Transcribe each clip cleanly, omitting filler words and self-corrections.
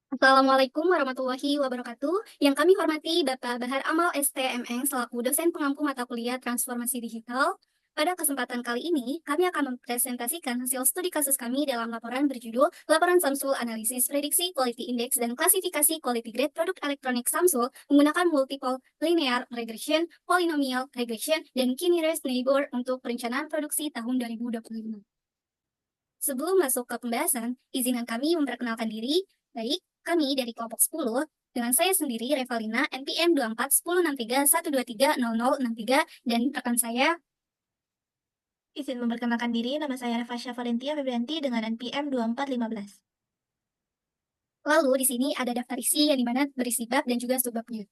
Assalamualaikum warahmatullahi wabarakatuh. Yang kami hormati Bapak Bahar Amal STMN selaku dosen pengampu mata kuliah Transformasi Digital. Pada kesempatan kali ini, kami akan mempresentasikan hasil studi kasus kami dalam laporan berjudul Laporan Samsul Analisis Prediksi Quality Index dan Klasifikasi Quality Grade Produk Elektronik Samsul menggunakan Multiple Linear Regression, Polynomial Regression, dan Key Nearest Neighbor untuk perencanaan produksi tahun 2025. Sebelum masuk ke pembahasan, izinkan kami memperkenalkan diri. Baik, kami dari kelompok 10, dengan saya sendiri Revalina NPM 24 1063 123 0063 dan rekan saya. Izin memperkenalkan diri, nama saya Revasya Valentia Febrianti dengan NPM 2415. Lalu di sini ada daftar isi yang dimana berisi bab dan juga subbabnya.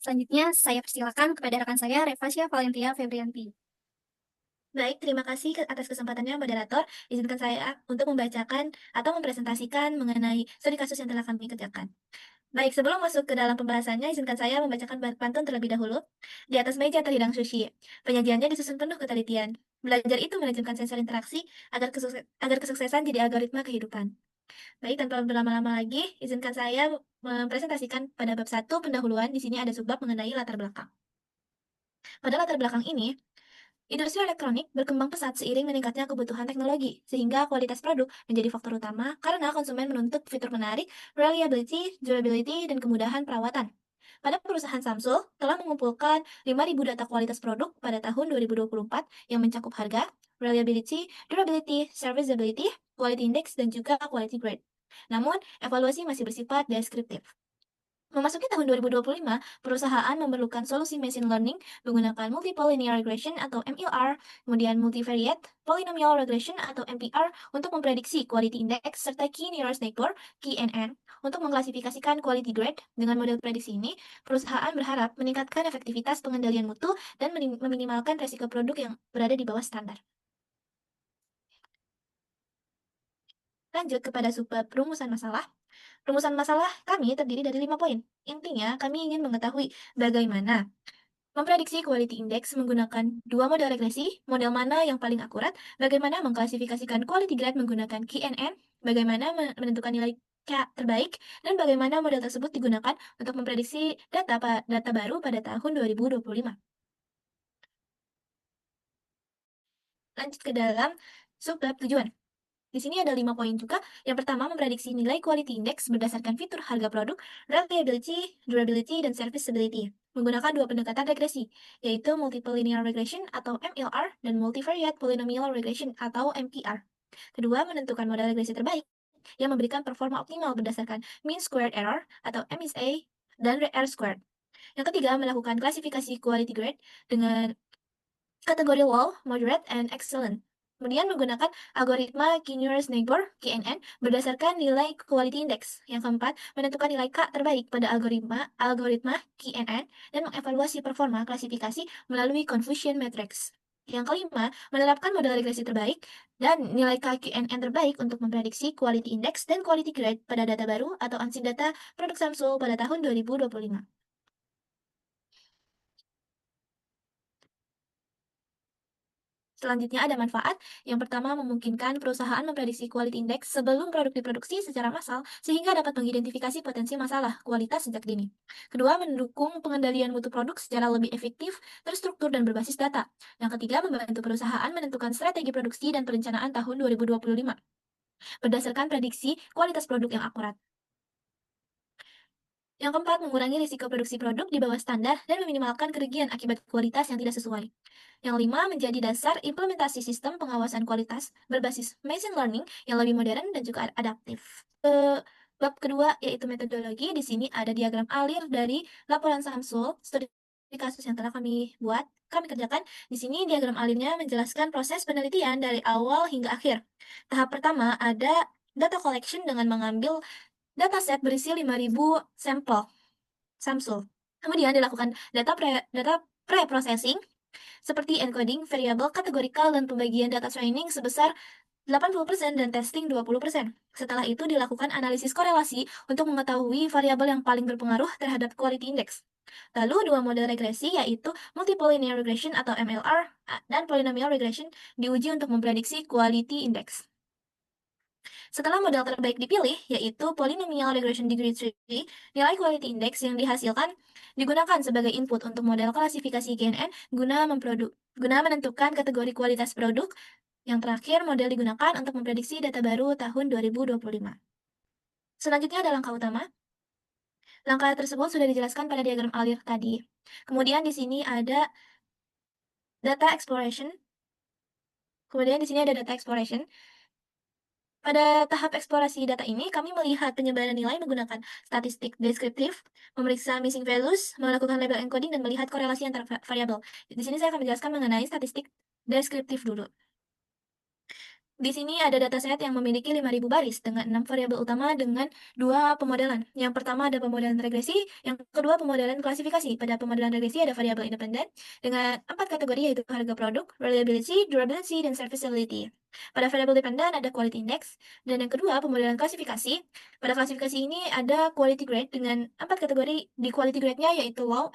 Selanjutnya, saya persilakan kepada rekan saya Revasya Valentia Febrianti. Baik, terima kasih atas kesempatannya, moderator. Izinkan saya untuk membacakan atau mempresentasikan mengenai studi kasus yang telah kami kerjakan. Baik, sebelum masuk ke dalam pembahasannya, izinkan saya membacakan pantun terlebih dahulu. Di atas meja terhidang sushi. Penyajiannya disusun penuh ketelitian. Belajar itu menerjemkan sensor interaksi agar kesuksesan jadi algoritma kehidupan. Baik, tanpa berlama-lama lagi, izinkan saya mempresentasikan pada bab 1 pendahuluan. Di sini ada subbab mengenai latar belakang. Pada latar belakang ini, industri elektronik berkembang pesat seiring meningkatnya kebutuhan teknologi, sehingga kualitas produk menjadi faktor utama karena konsumen menuntut fitur menarik, reliability, durability, dan kemudahan perawatan. Pada perusahaan Samsung telah mengumpulkan 5.000 data kualitas produk pada tahun 2024 yang mencakup harga, reliability, durability, serviceability, quality index, dan juga quality grade. Namun, evaluasi masih bersifat deskriptif. Memasuki tahun 2025, perusahaan memerlukan solusi machine learning menggunakan multiple linear regression atau MLR, kemudian multivariate polynomial regression atau MPR untuk memprediksi quality index serta key nearest neighbor (KNN). Untuk mengklasifikasikan quality grade dengan model prediksi ini, perusahaan berharap meningkatkan efektivitas pengendalian mutu dan meminimalkan resiko produk yang berada di bawah standar. Lanjut kepada subbab rumusan masalah. Rumusan masalah kami terdiri dari 5 poin. Intinya, kami ingin mengetahui bagaimana memprediksi quality index menggunakan dua model regresi, model mana yang paling akurat, bagaimana mengklasifikasikan quality grade menggunakan KNN, bagaimana menentukan nilai K terbaik, dan bagaimana model tersebut digunakan untuk memprediksi data baru pada tahun 2025. Lanjut ke dalam subbab tujuan. Di sini ada 5 poin juga. Yang pertama, memprediksi nilai quality index berdasarkan fitur harga produk, reliability, durability, dan serviceability. Menggunakan dua pendekatan regresi, yaitu multiple linear regression atau MLR dan multivariate polynomial regression atau MPR. Kedua, menentukan model regresi terbaik yang memberikan performa optimal berdasarkan mean squared error atau MSA dan R squared. Yang ketiga, melakukan klasifikasi quality grade dengan kategori low, moderate, and excellent. Kemudian menggunakan algoritma Key Nearest Neighbor (KNN) berdasarkan nilai Quality Index. Yang keempat, menentukan nilai K terbaik pada algoritma KNN dan mengevaluasi performa klasifikasi melalui confusion matrix. Yang kelima, menerapkan model regresi terbaik dan nilai KNN terbaik untuk memprediksi quality index dan quality grade pada data baru atau unseen data produk Samsung pada tahun 2025. Selanjutnya ada manfaat. Yang pertama, memungkinkan perusahaan memprediksi quality index sebelum produk diproduksi secara massal sehingga dapat mengidentifikasi potensi masalah kualitas sejak dini. Kedua, mendukung pengendalian mutu produk secara lebih efektif, terstruktur, dan berbasis data. Yang ketiga, membantu perusahaan menentukan strategi produksi dan perencanaan tahun 2025 berdasarkan prediksi kualitas produk yang akurat. Yang keempat, mengurangi risiko produksi produk di bawah standar dan meminimalkan kerugian akibat kualitas yang tidak sesuai. Yang lima, menjadi dasar implementasi sistem pengawasan kualitas berbasis machine learning yang lebih modern dan juga adaptif. Bab kedua yaitu metodologi. Di sini ada diagram alir dari laporan Samsul, studi kasus yang telah kami kerjakan. Di sini diagram alirnya menjelaskan proses penelitian dari awal hingga akhir. Tahap pertama ada data collection dengan mengambil dataset berisi 5.000 sampel Samsung. Kemudian dilakukan data pre-processing seperti encoding, variabel, kategorikal, dan pembagian data training sebesar 80% dan testing 20%. Setelah itu dilakukan analisis korelasi untuk mengetahui variabel yang paling berpengaruh terhadap quality index. Lalu dua model regresi yaitu multiple linear regression atau MLR dan polynomial regression diuji untuk memprediksi quality index. Setelah model terbaik dipilih, yaitu Polynomial Regression Degree Tree, nilai Quality Index yang dihasilkan digunakan sebagai input untuk model klasifikasi GNN guna menentukan kategori kualitas produk. Yang terakhir, model digunakan untuk memprediksi data baru tahun 2025. Selanjutnya ada langkah utama. Langkah tersebut sudah dijelaskan pada diagram alir tadi. Kemudian di sini ada data exploration. Pada tahap eksplorasi data ini, kami melihat penyebaran nilai menggunakan statistik deskriptif, memeriksa missing values, melakukan label encoding, dan melihat korelasi antar variabel. Di sini saya akan menjelaskan mengenai statistik deskriptif dulu. Di sini ada dataset yang memiliki 5.000 baris dengan 6 variabel utama dengan 2 pemodelan. Yang pertama ada pemodelan regresi, yang kedua pemodelan klasifikasi. Pada pemodelan regresi ada variabel independen dengan 4 kategori yaitu harga produk, reliability, durability, dan serviceability. Pada variabel dependen ada quality index, dan yang kedua pemodelan klasifikasi. Pada klasifikasi ini ada quality grade dengan 4 kategori di quality grade-nya yaitu low,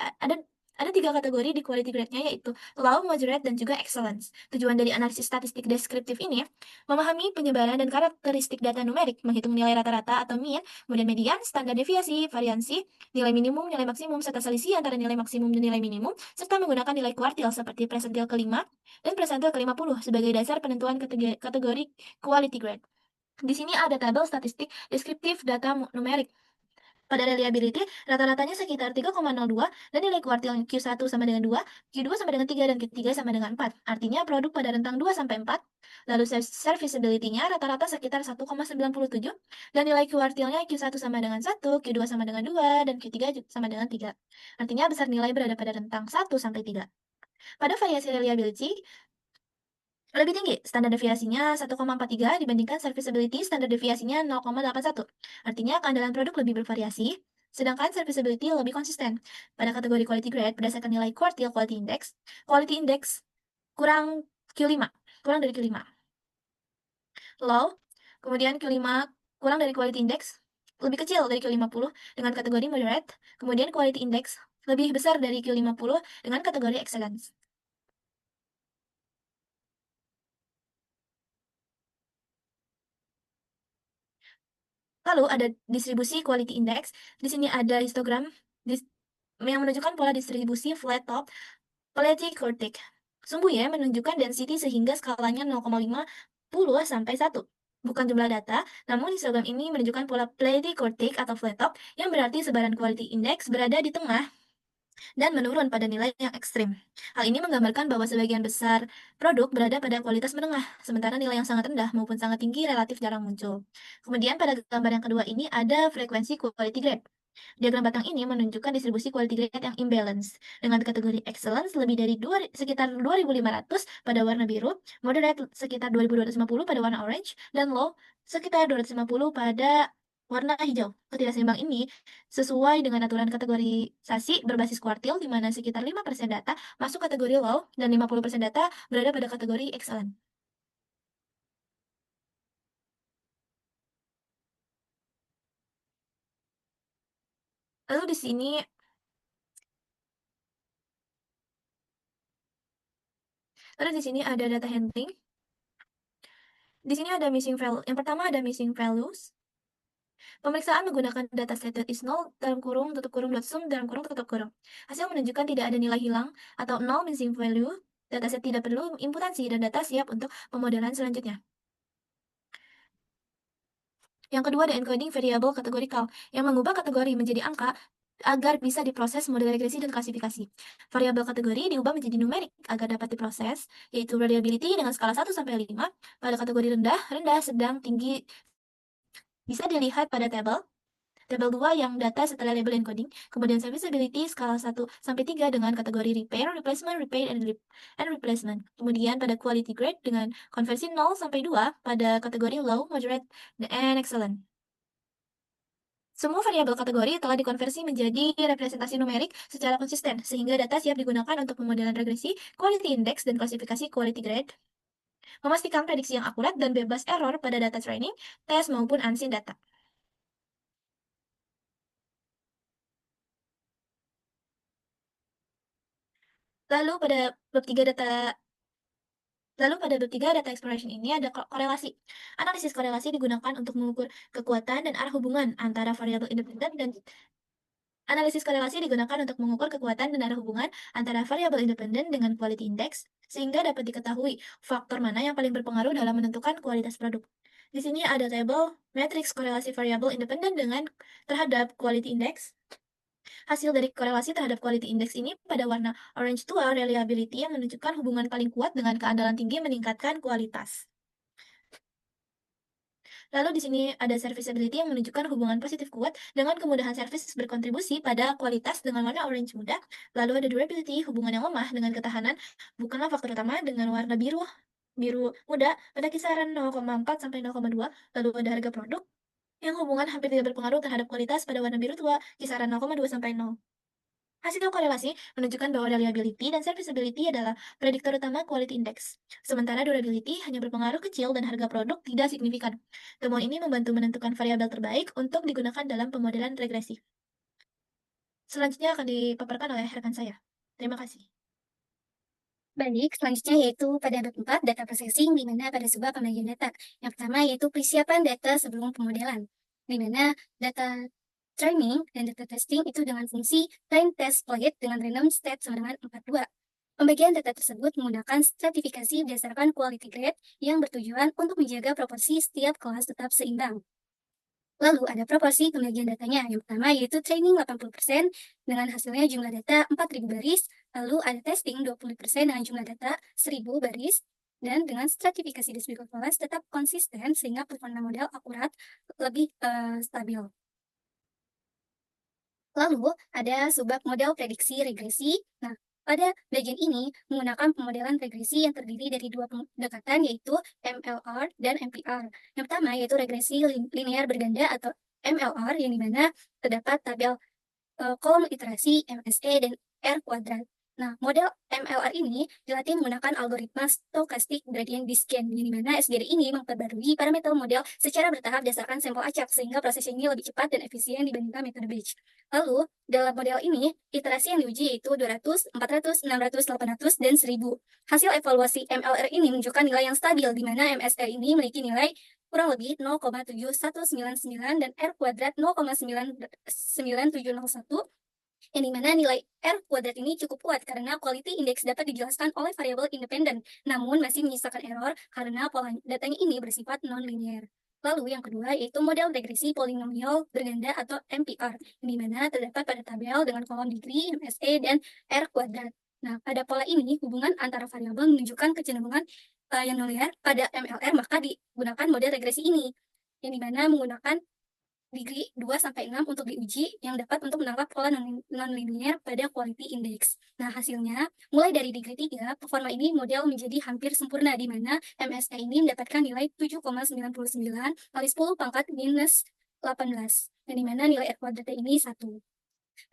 ada 3 kategori di quality grade-nya yaitu low, moderate, dan juga excellence. Tujuan dari analisis statistik deskriptif ini memahami penyebaran dan karakteristik data numerik, menghitung nilai rata-rata atau mean, kemudian median, standar deviasi, variansi, nilai minimum, nilai maksimum, serta selisih antara nilai maksimum dan nilai minimum, serta menggunakan nilai kuartil seperti presentil ke-5 dan presentil ke-50 sebagai dasar penentuan kategori quality grade. Di sini ada tabel statistik deskriptif data numerik. Pada reliability, rata-ratanya sekitar 3,02 dan nilai kuartil Q1 sama dengan 2, Q2 sama dengan 3, dan Q3 sama dengan 4. Artinya produk pada rentang 2 sampai 4. Lalu serviceability-nya rata-rata sekitar 1,97 dan nilai kuartilnya Q1 sama dengan 1, Q2 sama dengan 2, dan Q3 sama dengan 3. Artinya besar nilai berada pada rentang 1 sampai 3. Pada variasi reliability, lebih tinggi, standar deviasinya 1,43 dibandingkan serviceability standar deviasinya 0,81. Artinya keandalan produk lebih bervariasi, sedangkan serviceability lebih konsisten. Pada kategori quality grade, berdasarkan nilai quartile quality index kurang Q5, kurang dari Q5. Low, kemudian Q5 kurang dari quality index, lebih kecil dari Q50 dengan kategori moderate, kemudian quality index lebih besar dari Q50 dengan kategori excellence. Lalu ada distribusi quality index. Di sini ada histogram yang menunjukkan pola distribusi flat top platycortic. Sumbu Y menunjukkan density sehingga skalanya 0,50 sampai 1. Bukan jumlah data, namun histogram ini menunjukkan pola platycortic atau flat top yang berarti sebaran quality index berada di tengah dan menurun pada nilai yang ekstrim. Hal ini menggambarkan bahwa sebagian besar produk berada pada kualitas menengah, sementara nilai yang sangat rendah maupun sangat tinggi relatif jarang muncul. Kemudian pada gambar yang kedua ini ada frekuensi quality grade. Diagram batang ini menunjukkan distribusi quality grade yang imbalance, dengan kategori excellence lebih dari sekitar 2.500 pada warna biru, moderate sekitar 2.250 pada warna orange, dan low sekitar 250 pada warna hijau. Ketidakseimbang ini sesuai dengan aturan kategorisasi berbasis kuartil, di mana sekitar 5% data masuk kategori low dan 50% data berada pada kategori excellent. Lalu di sini ada data handling. Di sini ada missing value. Yang pertama ada missing values. Pemeriksaan menggunakan dataset .is0 dalam kurung tutup kurung .sum dalam kurung tutup kurung. Hasil menunjukkan tidak ada nilai hilang atau null missing value. Dataset tidak perlu imputansi dan data siap untuk pemodelan selanjutnya. Yang kedua ada encoding variable kategorikal yang mengubah kategori menjadi angka agar bisa diproses model regresi dan klasifikasi. Variabel kategori diubah menjadi numerik agar dapat diproses, yaitu reliability dengan skala 1 sampai 5 pada kategori rendah, rendah, sedang, tinggi. Bisa dilihat pada tabel 2 yang data setelah label encoding, kemudian serviceability skala 1 sampai 3 dengan kategori repair, replacement, repair, and replacement. Kemudian pada quality grade dengan konversi 0 sampai 2 pada kategori low, moderate, and excellent. Semua variabel kategori telah dikonversi menjadi representasi numerik secara konsisten, sehingga data siap digunakan untuk pemodelan regresi, quality index, dan klasifikasi quality grade. Memastikan prediksi yang akurat dan bebas error pada data training, tes, maupun unseen data. Lalu pada bab 3 data Lalu pada bab 3 data exploration ini ada korelasi. Analisis korelasi digunakan untuk mengukur kekuatan dan arah hubungan antara variabel independen dan analisis korelasi digunakan untuk mengukur kekuatan dan arah hubungan antara variabel independen dengan quality index, sehingga dapat diketahui faktor mana yang paling berpengaruh dalam menentukan kualitas produk. Di sini ada tabel matriks korelasi variabel independen dengan terhadap quality index. Hasil dari korelasi terhadap quality index ini pada warna orange tua reliability yang menunjukkan hubungan paling kuat dengan keandalan tinggi meningkatkan kualitas. Lalu di sini ada serviceability yang menunjukkan hubungan positif kuat dengan kemudahan servis berkontribusi pada kualitas dengan warna orange muda. Lalu ada durability, hubungan yang lemah dengan ketahanan, bukanlah faktor utama dengan warna biru biru muda pada kisaran 0,4 sampai 0,2. Lalu ada harga produk yang hubungan hampir tidak berpengaruh terhadap kualitas pada warna biru tua kisaran 0,2 sampai 0. Hasil korelasi menunjukkan bahwa reliability dan serviceability adalah prediktor utama quality index. Sementara durability hanya berpengaruh kecil dan harga produk tidak signifikan. Temuan ini membantu menentukan variabel terbaik untuk digunakan dalam pemodelan regresi. Selanjutnya akan dipaparkan oleh rekan saya. Terima kasih. Baik, selanjutnya yaitu pada bab 4, data processing, di mana pada sebuah pembagian data. Yang pertama yaitu persiapan data sebelum pemodelan, di mana data training dan data testing itu dengan fungsi train test split dengan random state sama dengan 42. Pembagian data tersebut menggunakan stratifikasi berdasarkan quality grade yang bertujuan untuk menjaga proporsi setiap kelas tetap seimbang. Lalu ada proporsi pembagian datanya. Yang pertama yaitu training 80% dengan hasilnya jumlah data 4.000 baris, lalu ada testing 20% dengan jumlah data 1.000 baris, dan dengan stratifikasi distributed equivalence tetap konsisten sehingga performa model akurat lebih stabil. Lalu ada subbab model prediksi regresi. Nah, pada bagian ini menggunakan pemodelan regresi yang terdiri dari dua pendekatan yaitu MLR dan MPR. Yang pertama yaitu regresi linear berganda atau MLR yang dimana terdapat tabel kolom iterasi MSE dan R kuadrat. Nah, model MLR ini dilatih menggunakan algoritma stochastic gradient descent, yang dimana SGD ini memperbarui parameter model secara bertahap berdasarkan sampel acak, sehingga proses ini lebih cepat dan efisien dibandingkan metode batch. Lalu, dalam model ini, iterasi yang diuji yaitu 200, 400, 600, 800, dan 1000. Hasil evaluasi MLR ini menunjukkan nilai yang stabil, di mana MSR ini memiliki nilai kurang lebih 0,7199 dan R kuadrat 0,99701, yang dimana nilai R kuadrat ini cukup kuat karena quality index dapat dijelaskan oleh variabel independen, namun masih menyisakan error karena pola datanya ini bersifat non-linear. Lalu yang kedua yaitu model regresi polinomial berganda atau MPR, yang dimana terdapat pada tabel dengan kolom degree, MSE, dan R kuadrat. Nah, pada pola ini, hubungan antara variabel menunjukkan kecenderungan yang non-linear pada MLR, maka digunakan model regresi ini, yang dimana menggunakan degree 2-6 untuk diuji yang dapat untuk menangkap pola non-linear pada quality index. Nah, hasilnya, mulai dari degree 3, performa ini model menjadi hampir sempurna, di mana MSE ini mendapatkan nilai 7,99 kali 10 pangkat minus 18, dan di mana nilai R kuadratnya ini 1.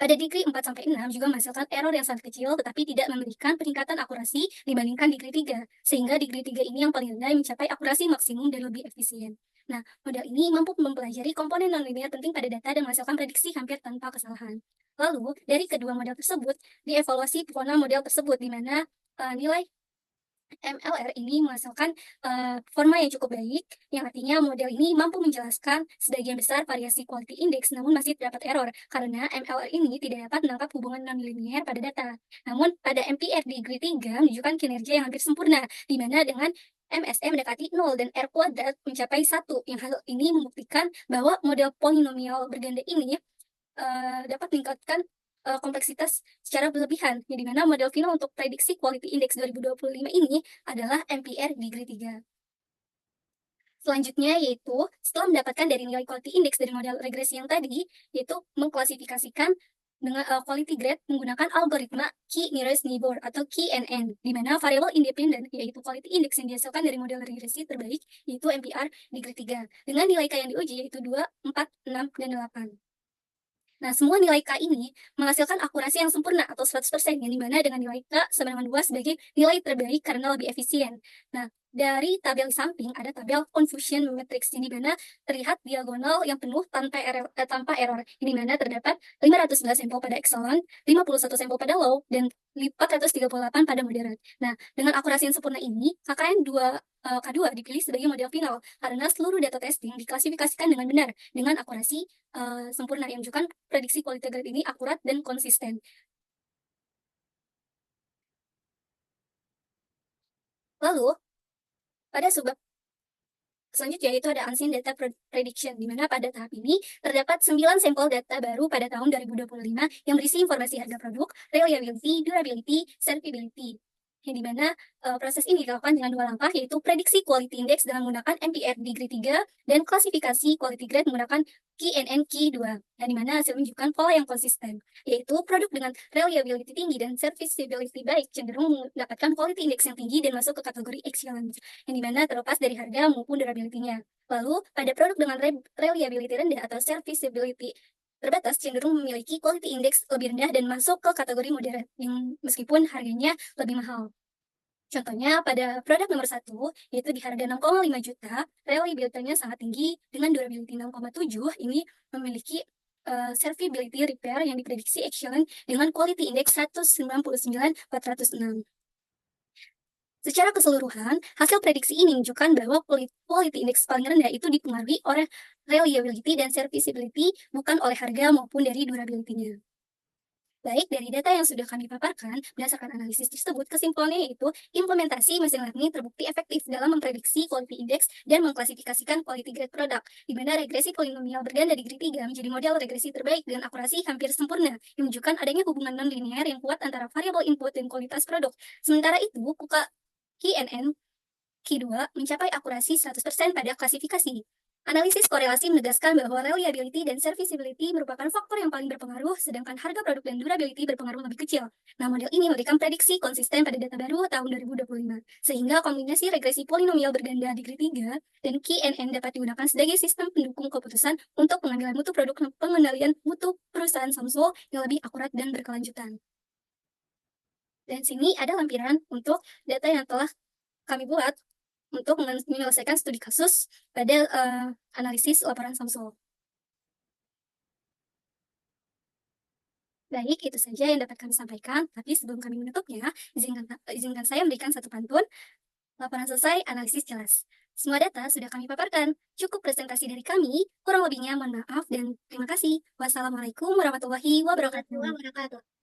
Pada degree 4-6 juga menghasilkan error yang sangat kecil tetapi tidak memberikan peningkatan akurasi dibandingkan degree 3, sehingga degree 3 ini yang paling rendah mencapai akurasi maksimum dan lebih efisien. Nah, model ini mampu mempelajari komponen nonlinear penting pada data dan menghasilkan prediksi hampir tanpa kesalahan. Lalu, dari kedua model tersebut, dievaluasi performa model tersebut di mana nilai MLR ini menghasilkan performa yang cukup baik, yang artinya model ini mampu menjelaskan sebagian besar variasi quality index, namun masih terdapat error karena MLR ini tidak dapat menangkap hubungan nonlinear pada data. Namun pada MPR di degree 3 menunjukkan kinerja yang hampir sempurna, di mana dengan MSE mendekati 0 dan R kuadrat mencapai 1, yang hal ini membuktikan bahwa model polinomial berganda ini dapat meningkatkan kompleksitas secara berlebihan, yang dimana model final untuk prediksi quality index 2025 ini adalah MPR degree 3. Selanjutnya yaitu setelah mendapatkan dari nilai quality index dari model regresi yang tadi, yaitu mengklasifikasikan dengan quality grade menggunakan algoritma key nearest neighbor atau KNN, di mana variabel independen yaitu quality index yang dihasilkan dari model regresi terbaik yaitu MPR degree 3 dengan nilai K yang diuji yaitu 2, 4, 6, dan 8. Nah, semua nilai K ini menghasilkan akurasi yang sempurna atau 100%, yang dimana dengan nilai K sama dengan 2 sebagai nilai terbaik karena lebih efisien. Nah, Dari tabel samping ada tabel confusion matrix, di mana terlihat diagonal yang penuh tanpa error, di mana terdapat 511 sampel pada excellent, 51 sampel pada low, dan 438 pada moderate. Nah, dengan akurasi yang sempurna ini, KKN K2 dipilih sebagai model final karena seluruh data testing diklasifikasikan dengan benar dengan akurasi sempurna yang menunjukkan prediksi quality grade ini akurat dan konsisten. Lalu, pada subbab selanjutnya yaitu ada unseen data prediction, di mana pada tahap ini terdapat 9 sampel data baru pada tahun 2025 yang berisi informasi harga produk, reliability, durability, serviceability. Yang dimana proses ini dilakukan dengan 2 langkah, yaitu prediksi quality index dengan menggunakan MPR di grade 3 dan klasifikasi quality grade menggunakan KNN Q2, yang dimana hasil menunjukkan pola yang konsisten, yaitu produk dengan reliability tinggi dan serviceability baik cenderung mendapatkan quality index yang tinggi dan masuk ke kategori excellent, yang dimana terlepas dari harga maupun durability-nya. Lalu, pada produk dengan reliability rendah atau serviceability terbatas cenderung memiliki quality index lebih rendah dan masuk ke kategori moderate, yang meskipun harganya lebih mahal. Contohnya pada produk nomor 1, yaitu di harga 6,5 juta, reliability-nya sangat tinggi dengan durability 6,7, ini memiliki serviceability repair yang diprediksi excellent dengan quality index 199,406. Secara keseluruhan, hasil prediksi ini menunjukkan bahwa quality index paling rendah itu dipengaruhi oleh reliability dan serviceability, bukan oleh harga maupun dari durability-nya. Baik, dari data yang sudah kami paparkan, berdasarkan analisis tersebut, kesimpulannya yaitu implementasi machine learning terbukti efektif dalam memprediksi quality index dan mengklasifikasikan quality grade produk, di mana regresi polinomial berganda di grade 3 menjadi model regresi terbaik dengan akurasi hampir sempurna, yang menunjukkan adanya hubungan non-linear yang kuat antara variabel input dan kualitas produk. Sementara itu, KNN Q2 mencapai akurasi 100% pada klasifikasi. Analisis korelasi menegaskan bahwa reliability dan serviceability merupakan faktor yang paling berpengaruh, sedangkan harga produk dan durability berpengaruh lebih kecil. Nah, model ini memberikan prediksi konsisten pada data baru tahun 2025, sehingga kombinasi regresi polinomial berganda di grade 3 dan KNN dapat digunakan sebagai sistem pendukung keputusan untuk pengambilan mutu produk dan pengendalian mutu perusahaan Samsung yang lebih akurat dan berkelanjutan. Dan sini ada lampiran untuk data yang telah kami buat untuk menyelesaikan studi kasus pada analisis laporan Samsul. Baik, itu saja yang dapat kami sampaikan. Tapi sebelum kami menutupnya, izinkan saya memberikan satu pantun. Laporan selesai, analisis jelas. Semua data sudah kami paparkan. Cukup presentasi dari kami. Kurang lebihnya mohon maaf dan terima kasih. Wassalamualaikum warahmatullahi wabarakatuh. Warahmatullahi wabarakatuh.